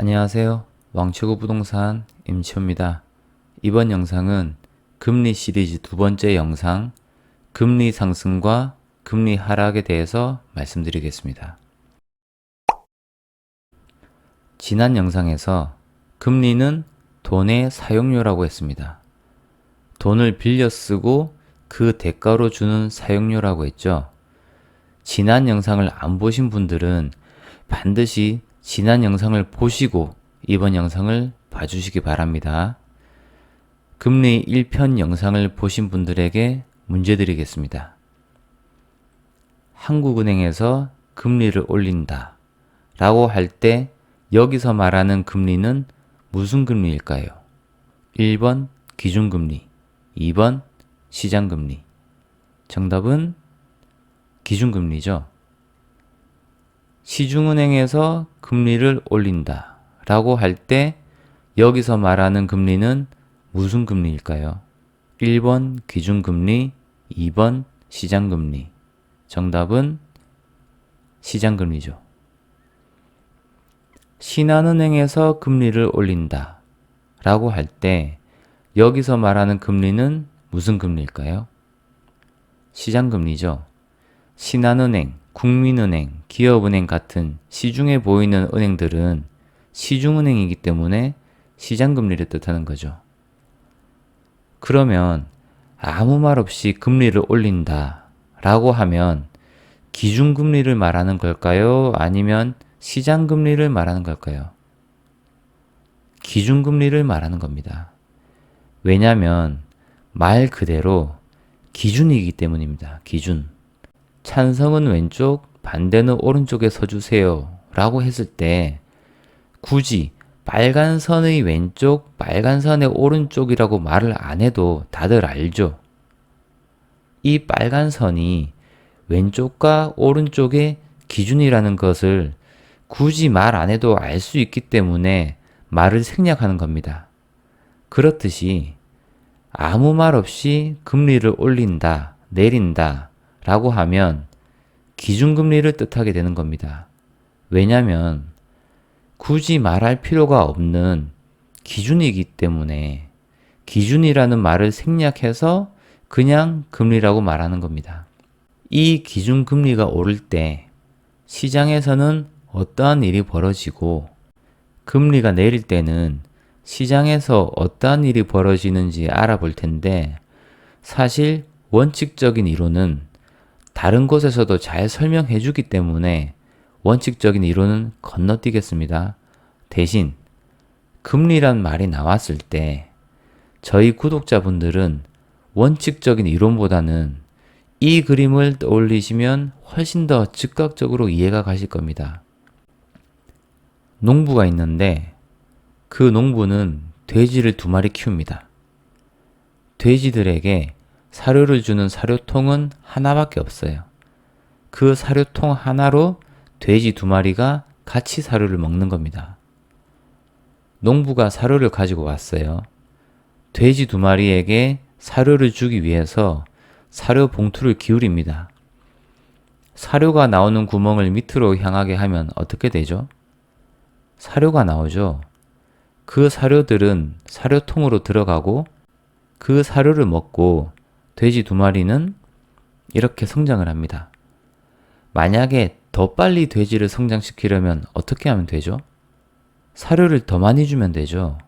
안녕하세요. 왕초보 부동산 임치호입니다. 이번 영상은 금리 시리즈 두 번째 영상, 금리 상승과 금리 하락에 대해서 말씀드리겠습니다. 지난 영상에서 금리는 돈의 사용료라고 했습니다. 돈을 빌려 쓰고 그 대가로 주는 사용료라고 했죠. 지난 영상을 안 보신 분들은 반드시 지난 영상을 보시고 이번 영상을 봐주시기 바랍니다. 금리 1편 영상을 보신 분들에게 문제 드리겠습니다. 한국은행에서 금리를 올린다 라고 할 때 여기서 말하는 금리는 무슨 금리일까요? 1번 기준금리, 2번 시장금리. 정답은 기준금리죠. 시중은행에서 금리를 올린다 라고 할 때 여기서 말하는 금리는 무슨 금리일까요? 1번 기준금리, 2번 시장금리. 정답은 시장금리죠. 신한은행에서 금리를 올린다 라고 할 때 여기서 말하는 금리는 무슨 금리일까요? 시장금리죠. 신한은행, 국민은행, 기업은행 같은 시중에 보이는 은행들은 시중은행이기 때문에 시장금리를 뜻하는 거죠. 그러면 아무 말 없이 금리를 올린다 라고 하면 기준금리를 말하는 걸까요? 아니면 시장금리를 말하는 걸까요? 기준금리를 말하는 겁니다. 왜냐하면 말 그대로 기준이기 때문입니다. 기준. 찬성은 왼쪽, 반대는 오른쪽에 서주세요 라고 했을 때 굳이 빨간 선의 왼쪽, 빨간 선의 오른쪽이라고 말을 안 해도 다들 알죠. 이 빨간 선이 왼쪽과 오른쪽의 기준이라는 것을 굳이 말 안 해도 알 수 있기 때문에 말을 생략하는 겁니다. 그렇듯이 아무 말 없이 금리를 올린다, 내린다 라고 하면 기준금리를 뜻하게 되는 겁니다. 왜냐하면 굳이 말할 필요가 없는 기준이기 때문에 기준이라는 말을 생략해서 그냥 금리라고 말하는 겁니다. 이 기준금리가 오를 때 시장에서는 어떠한 일이 벌어지고 금리가 내릴 때는 시장에서 어떠한 일이 벌어지는지 알아볼 텐데 사실 원칙적인 이론은 다른 곳에서도 잘 설명해 주기 때문에 원칙적인 이론은 건너뛰겠습니다. 대신 금리란 말이 나왔을 때 저희 구독자분들은 원칙적인 이론보다는 이 그림을 떠올리시면 훨씬 더 즉각적으로 이해가 가실 겁니다. 농부가 있는데 그 농부는 돼지를 2마리 키웁니다. 돼지들에게 사료를 주는 사료통은 하나밖에 없어요. 그 사료통 하나로 돼지 2마리가 같이 사료를 먹는 겁니다. 농부가 사료를 가지고 왔어요. 돼지 2마리에게 사료를 주기 위해서 사료 봉투를 기울입니다. 사료가 나오는 구멍을 밑으로 향하게 하면 어떻게 되죠? 사료가 나오죠. 그 사료들은 사료통으로 들어가고 그 사료를 먹고 돼지 2마리는 이렇게 성장을 합니다. 만약에 더 빨리 돼지를 성장시키려면 어떻게 하면 되죠? 사료를 더 많이 주면 되죠.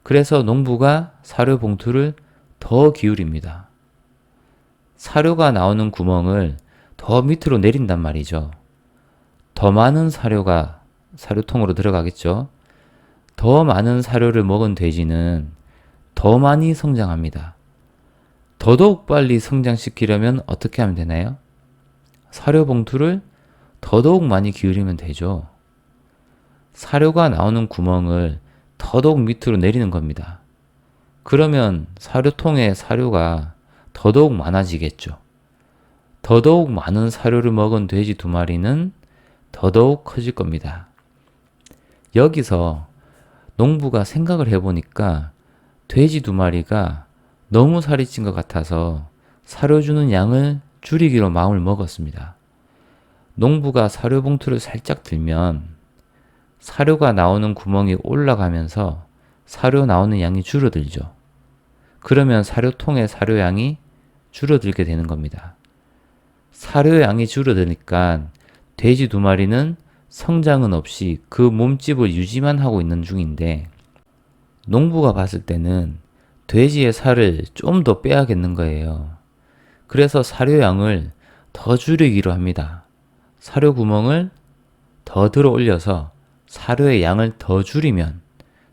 그래서 농부가 사료 봉투를 더 기울입니다. 사료가 나오는 구멍을 더 밑으로 내린단 말이죠. 더 많은 사료가 사료통으로 들어가겠죠. 더 많은 사료를 먹은 돼지는 더 많이 성장합니다. 더더욱 빨리 성장시키려면 어떻게 하면 되나요? 사료 봉투를 더더욱 많이 기울이면 되죠. 사료가 나오는 구멍을 더더욱 밑으로 내리는 겁니다. 그러면 사료통에 사료가 더더욱 많아지겠죠. 더더욱 많은 사료를 먹은 돼지 2마리는 더더욱 커질 겁니다. 여기서 농부가 생각을 해보니까 돼지 2마리가 너무 살이 찐 것 같아서 사료 주는 양을 줄이기로 마음을 먹었습니다. 농부가 사료 봉투를 살짝 들면 사료가 나오는 구멍이 올라가면서 사료 나오는 양이 줄어들죠. 그러면 사료통의 사료양이 줄어들게 되는 겁니다. 사료양이 줄어드니까 돼지 2마리는 성장은 없이 그 몸집을 유지만 하고 있는 중인데, 농부가 봤을 때는 돼지의 살을 좀 더 빼야겠는 거예요. 그래서 사료양을 더 줄이기로 합니다. 사료 구멍을 더 들어 올려서 사료의 양을 더 줄이면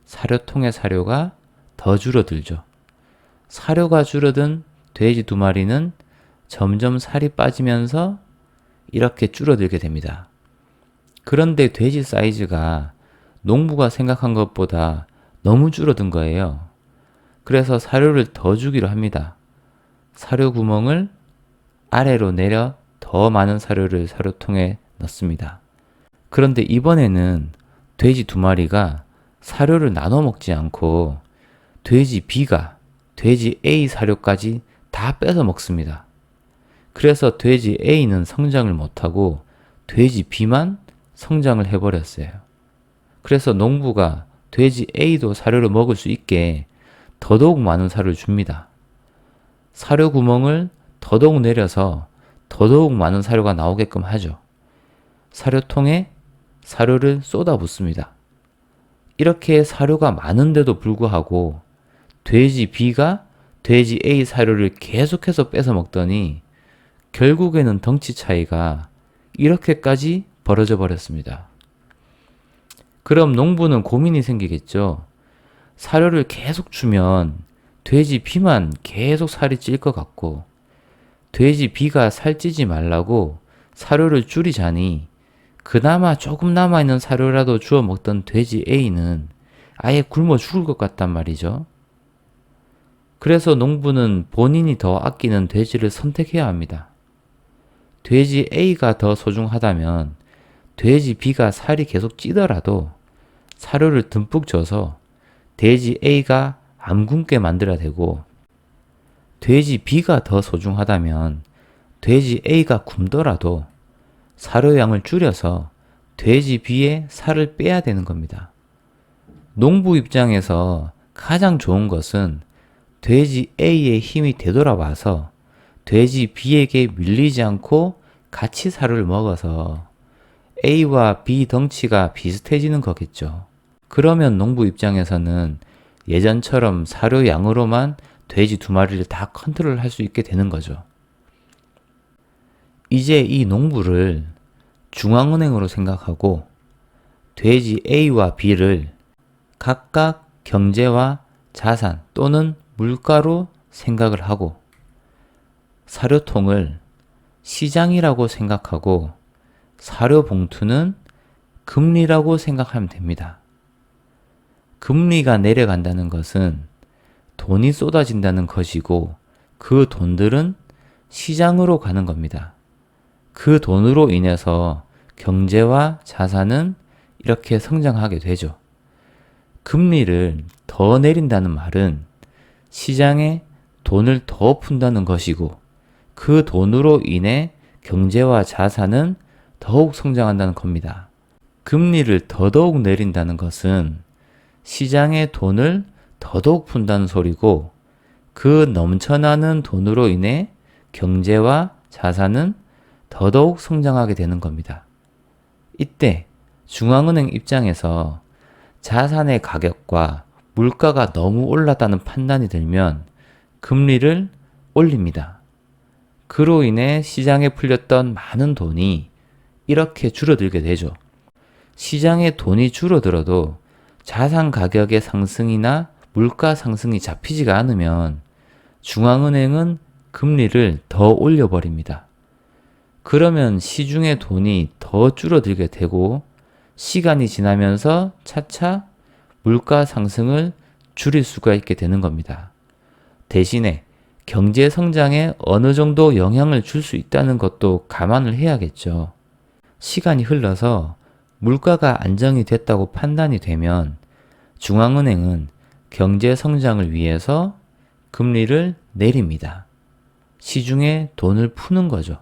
사료통의 사료가 더 줄어들죠. 사료가 줄어든 돼지 2마리는 점점 살이 빠지면서 이렇게 줄어들게 됩니다. 그런데 돼지 사이즈가 농부가 생각한 것보다 너무 줄어든 거예요. 그래서 사료를 더 주기로 합니다. 사료 구멍을 아래로 내려 더 많은 사료를 사료통에 넣습니다. 그런데 이번에는 돼지 2마리가 사료를 나눠 먹지 않고 돼지 B가 돼지 A 사료까지 다 뺏어 먹습니다. 그래서 돼지 A는 성장을 못하고 돼지 B만 성장을 해버렸어요. 그래서 농부가 돼지 A도 사료를 먹을 수 있게 더더욱 많은 사료를 줍니다. 사료 구멍을 더더욱 내려서 더더욱 많은 사료가 나오게끔 하죠. 사료통에 사료를 쏟아붓습니다. 이렇게 사료가 많은데도 불구하고 돼지 B가 돼지 A 사료를 계속해서 뺏어 먹더니 결국에는 덩치 차이가 이렇게까지 벌어져 버렸습니다. 그럼 농부는 고민이 생기겠죠. 사료를 계속 주면 돼지 B만 계속 살이 찔 것 같고, 돼지 B가 살찌지 말라고 사료를 줄이자니 그나마 조금 남아있는 사료라도 주워 먹던 돼지 A는 아예 굶어 죽을 것 같단 말이죠. 그래서 농부는 본인이 더 아끼는 돼지를 선택해야 합니다. 돼지 A가 더 소중하다면 돼지 B가 살이 계속 찌더라도 사료를 듬뿍 줘서 돼지 A가 안 굶게 만들어야 되고, 돼지 B가 더 소중하다면 돼지 A가 굶더라도 사료양을 줄여서 돼지 B의 살을 빼야 되는 겁니다. 농부 입장에서 가장 좋은 것은 돼지 A의 힘이 되돌아와서 돼지 B에게 밀리지 않고 같이 사료를 먹어서 A와 B 덩치가 비슷해지는 거겠죠. 그러면 농부 입장에서는 예전처럼 사료 양으로만 돼지 2마리를 다 컨트롤할 수 있게 되는 거죠. 이제 이 농부를 중앙은행으로 생각하고 돼지 A와 B를 각각 경제와 자산 또는 물가로 생각을 하고, 사료통을 시장이라고 생각하고 사료 봉투는 금리라고 생각하면 됩니다. 금리가 내려간다는 것은 돈이 쏟아진다는 것이고, 그 돈들은 시장으로 가는 겁니다. 그 돈으로 인해서 경제와 자산은 이렇게 성장하게 되죠. 금리를 더 내린다는 말은 시장에 돈을 더 푼다는 것이고, 그 돈으로 인해 경제와 자산은 더욱 성장한다는 겁니다. 금리를 더더욱 내린다는 것은 시장에 돈을 더더욱 푼다는 소리고, 그 넘쳐나는 돈으로 인해 경제와 자산은 더더욱 성장하게 되는 겁니다. 이때 중앙은행 입장에서 자산의 가격과 물가가 너무 올랐다는 판단이 들면 금리를 올립니다. 그로 인해 시장에 풀렸던 많은 돈이 이렇게 줄어들게 되죠. 시장에 돈이 줄어들어도 자산 가격의 상승이나 물가 상승이 잡히지가 않으면 중앙은행은 금리를 더 올려버립니다. 그러면 시중의 돈이 더 줄어들게 되고, 시간이 지나면서 차차 물가 상승을 줄일 수가 있게 되는 겁니다. 대신에 경제 성장에 어느 정도 영향을 줄 수 있다는 것도 감안을 해야겠죠. 시간이 흘러서 물가가 안정이 됐다고 판단이 되면 중앙은행은 경제 성장을 위해서 금리를 내립니다. 시중에 돈을 푸는 거죠.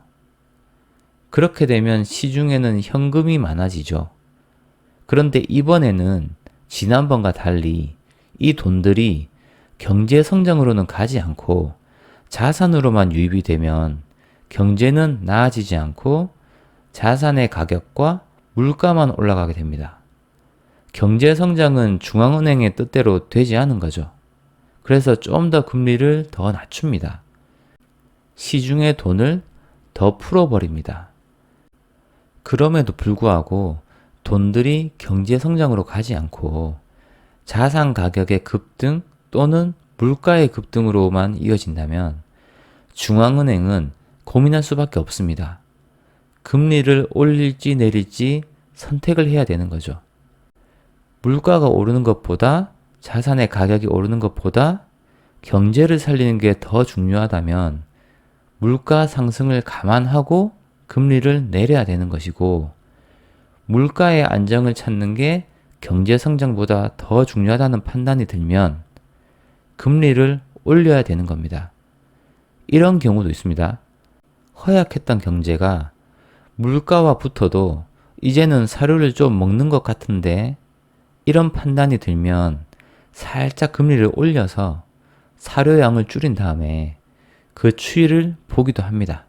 그렇게 되면 시중에는 현금이 많아지죠. 그런데 이번에는 지난번과 달리 이 돈들이 경제 성장으로는 가지 않고 자산으로만 유입이 되면 경제는 나아지지 않고 자산의 가격과 물가만 올라가게 됩니다. 경제 성장은 중앙은행의 뜻대로 되지 않은 거죠. 그래서 좀 더 금리를 더 낮춥니다. 시중의 돈을 더 풀어버립니다. 그럼에도 불구하고 돈들이 경제 성장으로 가지 않고 자산 가격의 급등 또는 물가의 급등으로만 이어진다면 중앙은행은 고민할 수밖에 없습니다. 금리를 올릴지 내릴지 선택을 해야 되는 거죠. 물가가 오르는 것보다 자산의 가격이 오르는 것보다 경제를 살리는 게 더 중요하다면 물가 상승을 감안하고 금리를 내려야 되는 것이고 물가의 안정을 찾는 게 경제 성장보다 더 중요하다는 판단이 들면 금리를 올려야 되는 겁니다. 이런 경우도 있습니다. 허약했던 경제가 물가와 붙어도 이제는 사료를 좀 먹는 것 같은데 이런 판단이 들면 살짝 금리를 올려서 사료양을 줄인 다음에 그 추이를 보기도 합니다.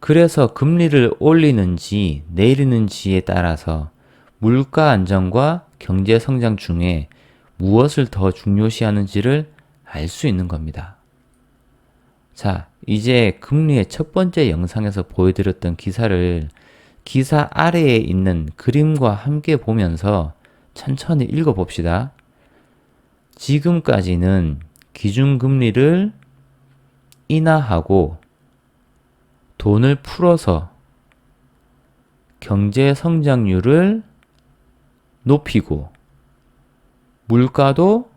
그래서 금리를 올리는지 내리는지에 따라서 물가 안정과 경제 성장 중에 무엇을 더 중요시하는지를 알 수 있는 겁니다. 자, 이제 금리의 첫 번째 영상에서 보여드렸던 기사를 기사 아래에 있는 그림과 함께 보면서 천천히 읽어봅시다. 지금까지는 기준금리를 인하하고 돈을 풀어서 경제 성장률을 높이고 물가도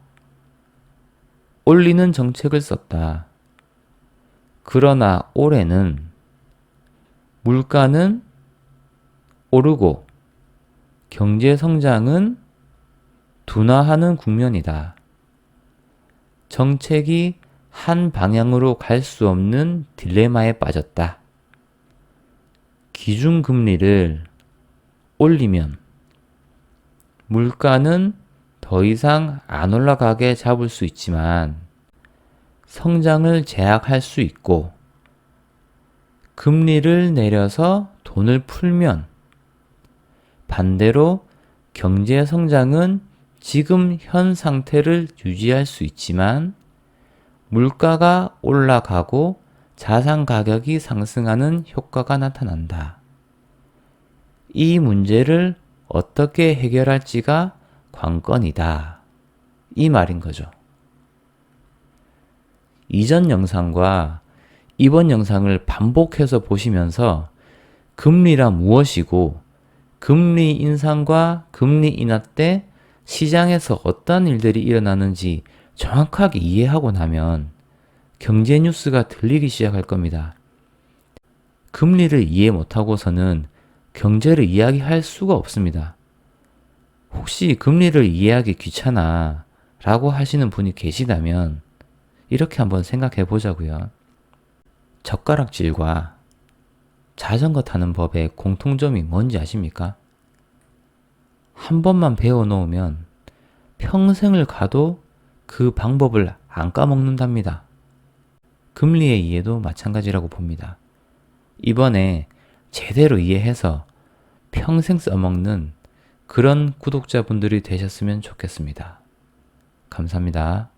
올리는 정책을 썼다. 그러나 올해는 물가는 오르고 경제 성장은 둔화하는 국면이다. 정책이 한 방향으로 갈 수 없는 딜레마에 빠졌다. 기준금리를 올리면 물가는 더 이상 안 올라가게 잡을 수 있지만 성장을 제약할 수 있고 금리를 내려서 돈을 풀면 반대로 경제 성장은 지금 현 상태를 유지할 수 있지만 물가가 올라가고 자산 가격이 상승하는 효과가 나타난다. 이 문제를 어떻게 해결할지가 관건이다. 이 말인 거죠. 이전 영상과 이번 영상을 반복해서 보시면서 금리란 무엇이고 금리 인상과 금리 인하 때 시장에서 어떤 일들이 일어나는지 정확하게 이해하고 나면 경제 뉴스가 들리기 시작할 겁니다. 금리를 이해 못하고서는 경제를 이야기할 수가 없습니다. 혹시 금리를 이해하기 귀찮아 라고 하시는 분이 계시다면 이렇게 한번 생각해 보자고요. 젓가락질과 자전거 타는 법의 공통점이 뭔지 아십니까? 한 번만 배워 놓으면 평생을 가도 그 방법을 안 까먹는답니다. 금리의 이해도 마찬가지라고 봅니다. 이번에 제대로 이해해서 평생 써먹는 그런 구독자분들이 되셨으면 좋겠습니다. 감사합니다.